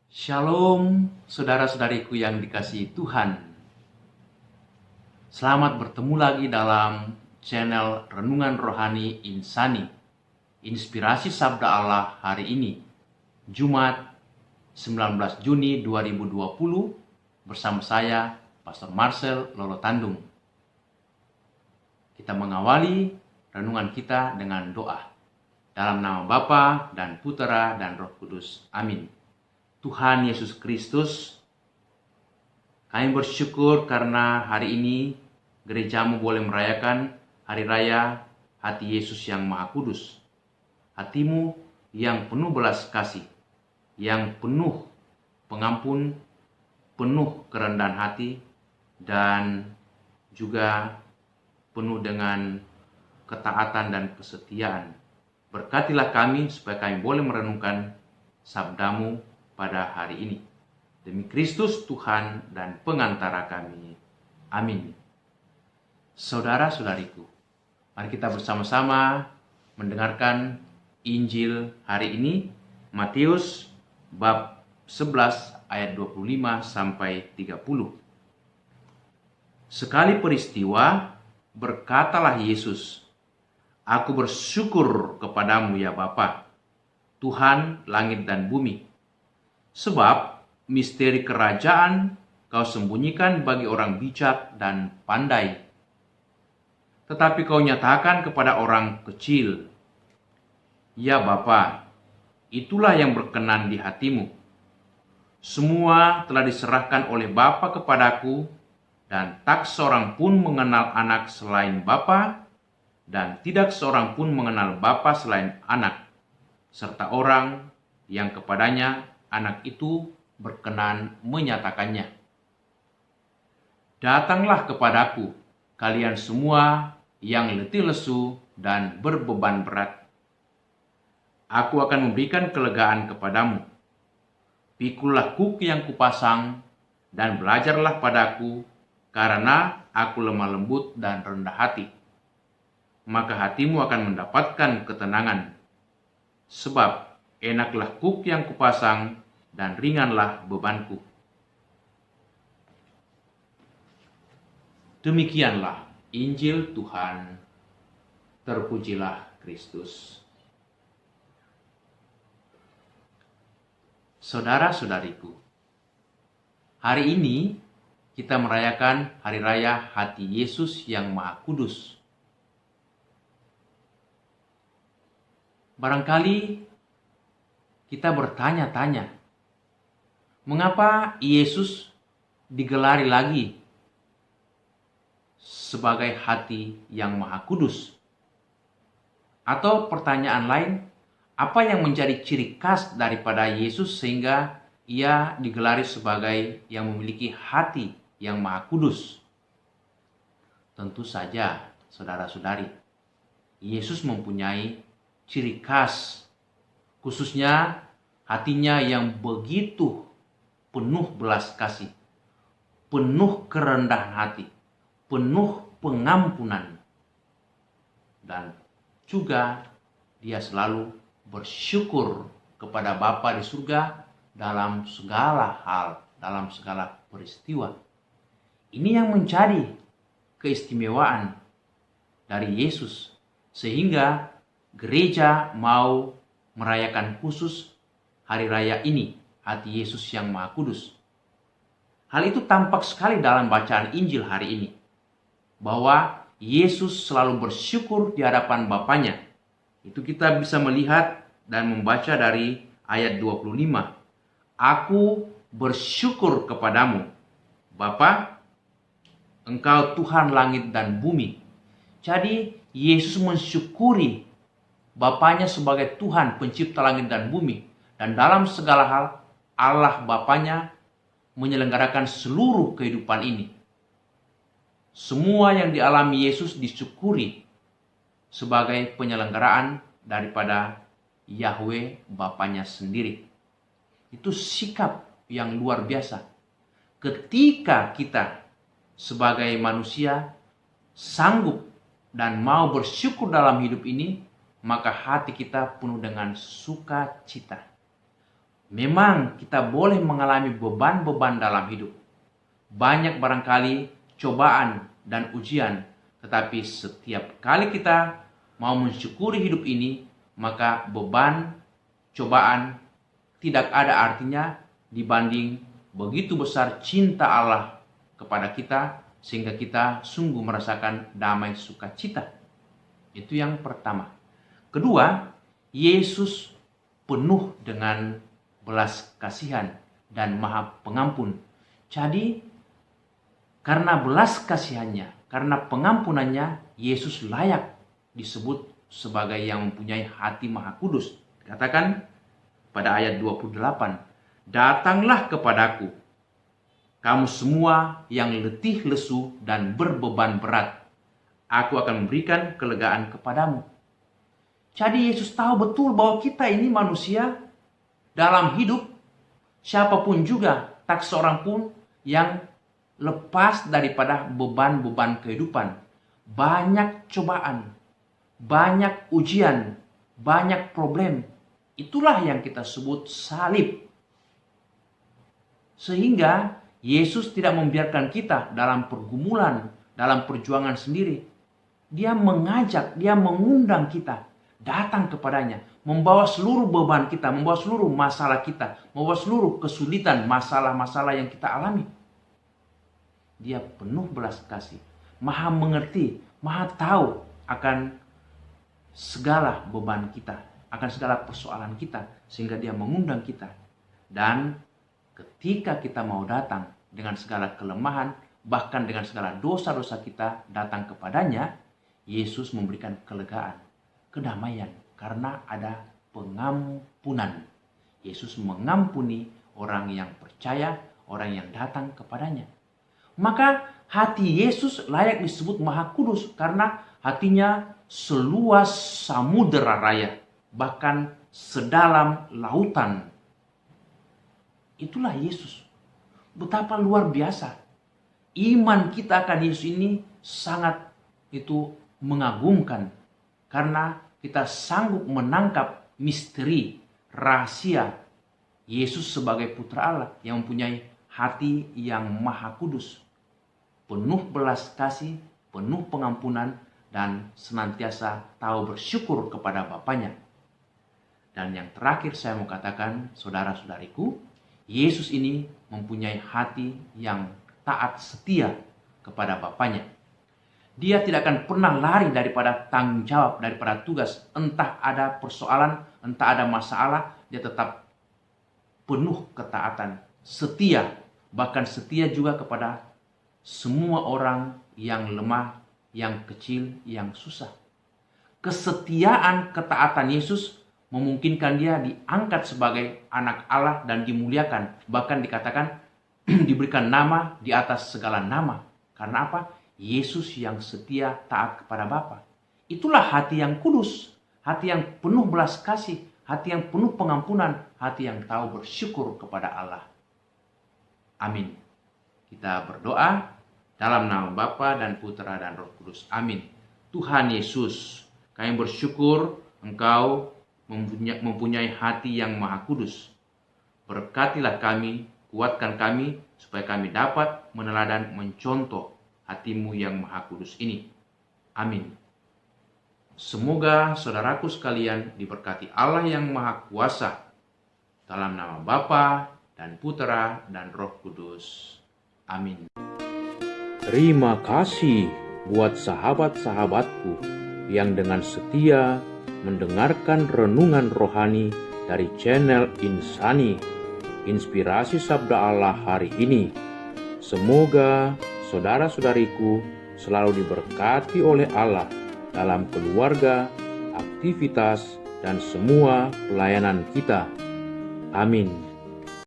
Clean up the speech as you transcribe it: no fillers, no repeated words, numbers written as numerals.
Shalom, saudara-saudariku yang dikasihi Tuhan. Selamat bertemu lagi dalam channel Renungan Rohani Insani. Inspirasi Sabda Allah hari ini, Jumat 19 Juni 2020, bersama saya, Pastor Marcel Lolotandung. Kita mengawali renungan kita dengan doa. Dalam nama Bapa dan Putera dan Roh Kudus. Amin. Tuhan Yesus Kristus, kami bersyukur karena hari ini gerejamu boleh merayakan Hari Raya Hati Yesus yang Maha Kudus. Hatimu yang penuh belas kasih, yang penuh pengampun, penuh kerendahan hati, dan juga penuh dengan ketaatan dan kesetiaan. Berkatilah kami supaya kami boleh merenungkan sabdamu pada hari ini. Demi Kristus Tuhan dan pengantara kami. Amin. Saudara-saudariku, mari kita bersama-sama mendengarkan Injil hari ini, Matius bab 11 ayat 25 sampai 30. Sekali peristiwa, berkatalah Yesus, "Aku bersyukur kepadamu ya Bapa, Tuhan langit dan bumi. Sebab misteri kerajaan kau sembunyikan bagi orang bijak dan pandai, tetapi kau nyatakan kepada orang kecil. Ya Bapa, itulah yang berkenan di hatimu. Semua telah diserahkan oleh Bapa kepadaku, dan tak seorang pun mengenal anak selain Bapa, dan tidak seorang pun mengenal Bapa selain anak, serta orang yang kepadanya anak itu berkenan menyatakannya. Datanglah kepadaku, kalian semua yang letih lesu dan berbeban berat. Aku akan memberikan kelegaan kepadamu. Pikulah kuk yang kupasang dan belajarlah padaku, karena aku lemah lembut dan rendah hati. Maka hatimu akan mendapatkan ketenangan. Sebab enaklah kuk yang kupasang dan ringanlah bebanku." Demikianlah Injil Tuhan. Terpujilah Kristus. Saudara-saudariku, hari ini kita merayakan Hari Raya Hati Yesus yang Maha Kudus. Barangkali kita bertanya-tanya, mengapa Yesus digelari lagi sebagai hati yang Maha Kudus? Atau pertanyaan lain, apa yang menjadi ciri khas daripada Yesus sehingga ia digelari sebagai yang memiliki hati yang Maha Kudus? Tentu saja, saudara-saudari, Yesus mempunyai ciri khas, khususnya hatinya yang begitu penuh belas kasih, penuh kerendahan hati, penuh pengampunan, dan juga dia selalu bersyukur kepada Bapa di surga dalam segala hal, dalam segala peristiwa. Ini yang menjadi keistimewaan dari Yesus, sehingga gereja mau merayakan khusus hari raya ini, Hati Yesus yang Maha Kudus. Hal itu tampak sekali dalam bacaan Injil hari ini, bahwa Yesus selalu bersyukur di hadapan Bapanya. Itu kita bisa melihat dan membaca dari ayat 25. "Aku bersyukur kepadamu, Bapa, Engkau Tuhan langit dan bumi." Jadi Yesus mensyukuri Bapanya sebagai Tuhan pencipta langit dan bumi. Dan dalam segala hal, Allah Bapanya menyelenggarakan seluruh kehidupan ini. Semua yang dialami Yesus disyukuri sebagai penyelenggaraan daripada Yahweh Bapanya sendiri. Itu sikap yang luar biasa. Ketika kita sebagai manusia sanggup dan mau bersyukur dalam hidup ini, maka hati kita penuh dengan sukacita. Memang kita boleh mengalami beban-beban dalam hidup. Banyak barangkali cobaan dan ujian, tetapi setiap kali kita mau mensyukuri hidup ini, maka beban, cobaan tidak ada artinya dibanding begitu besar cinta Allah kepada kita, sehingga kita sungguh merasakan damai sukacita. Itu yang pertama. Kedua, Yesus penuh dengan belas kasihan dan maha pengampun. Jadi, karena belas kasihannya, karena pengampunannya, Yesus layak disebut sebagai yang mempunyai hati maha kudus. Dikatakan pada ayat 28, "Datanglah kepadaku, kamu semua yang letih lesu dan berbeban berat. Aku akan memberikan kelegaan kepadamu." Jadi Yesus tahu betul bahwa kita ini manusia dalam hidup, siapapun juga, tak seorang pun yang lepas daripada beban-beban kehidupan. Banyak cobaan, banyak ujian, banyak problem. Itulah yang kita sebut salib. Sehingga Yesus tidak membiarkan kita dalam pergumulan, dalam perjuangan sendiri. Dia mengajak, dia mengundang kita datang kepadanya, membawa seluruh beban kita, membawa seluruh masalah kita, membawa seluruh kesulitan, masalah-masalah yang kita alami. Dia penuh belas kasih, maha mengerti, maha tahu akan segala beban kita, akan segala persoalan kita, sehingga dia mengundang kita. Dan ketika kita mau datang dengan segala kelemahan, bahkan dengan segala dosa-dosa kita datang kepadanya, Yesus memberikan kelegaan, kedamaian, karena ada pengampunan. Yesus mengampuni orang yang percaya, orang yang datang kepadanya. Maka hati Yesus layak disebut maha kudus, karena hatinya seluas samudera raya, bahkan sedalam lautan. Itulah Yesus. Betapa luar biasa. Iman kita akan Yesus ini sangat mengagumkan, karena kita sanggup menangkap misteri, rahasia Yesus sebagai putra Allah yang mempunyai hati yang maha kudus, penuh belas kasih, penuh pengampunan, dan senantiasa tahu bersyukur kepada Bapaknya. Dan yang terakhir saya mau katakan, saudara-saudariku, Yesus ini mempunyai hati yang taat setia kepada Bapaknya. Dia tidak akan pernah lari daripada tanggung jawab, daripada tugas. Entah ada persoalan, entah ada masalah, dia tetap penuh ketaatan, setia, bahkan setia juga kepada semua orang yang lemah, yang kecil, yang susah. Kesetiaan, ketaatan Yesus memungkinkan dia diangkat sebagai anak Allah dan dimuliakan. Bahkan dikatakan diberikan nama di atas segala nama. Karena apa? Yesus yang setia taat kepada Bapa. Itulah hati yang kudus, hati yang penuh belas kasih, hati yang penuh pengampunan, hati yang tahu bersyukur kepada Allah. Amin. Kita berdoa dalam nama Bapa dan Putra dan Roh Kudus. Amin. Tuhan Yesus, kami bersyukur Engkau mempunyai hati yang maha kudus. Berkatilah kami, kuatkan kami, supaya kami dapat meneladan, mencontoh hati-Mu yang maha kudus ini. Amin. Semoga saudaraku sekalian diberkati Allah yang maha kuasa. Dalam nama Bapa dan Putra dan Roh Kudus. Amin. Terima kasih buat sahabat-sahabatku yang dengan setia mendengarkan renungan rohani dari channel Insani, Inspirasi Sabda Allah hari ini. Semoga saudara-saudariku selalu diberkati oleh Allah dalam keluarga, aktivitas, dan semua pelayanan kita. Amin.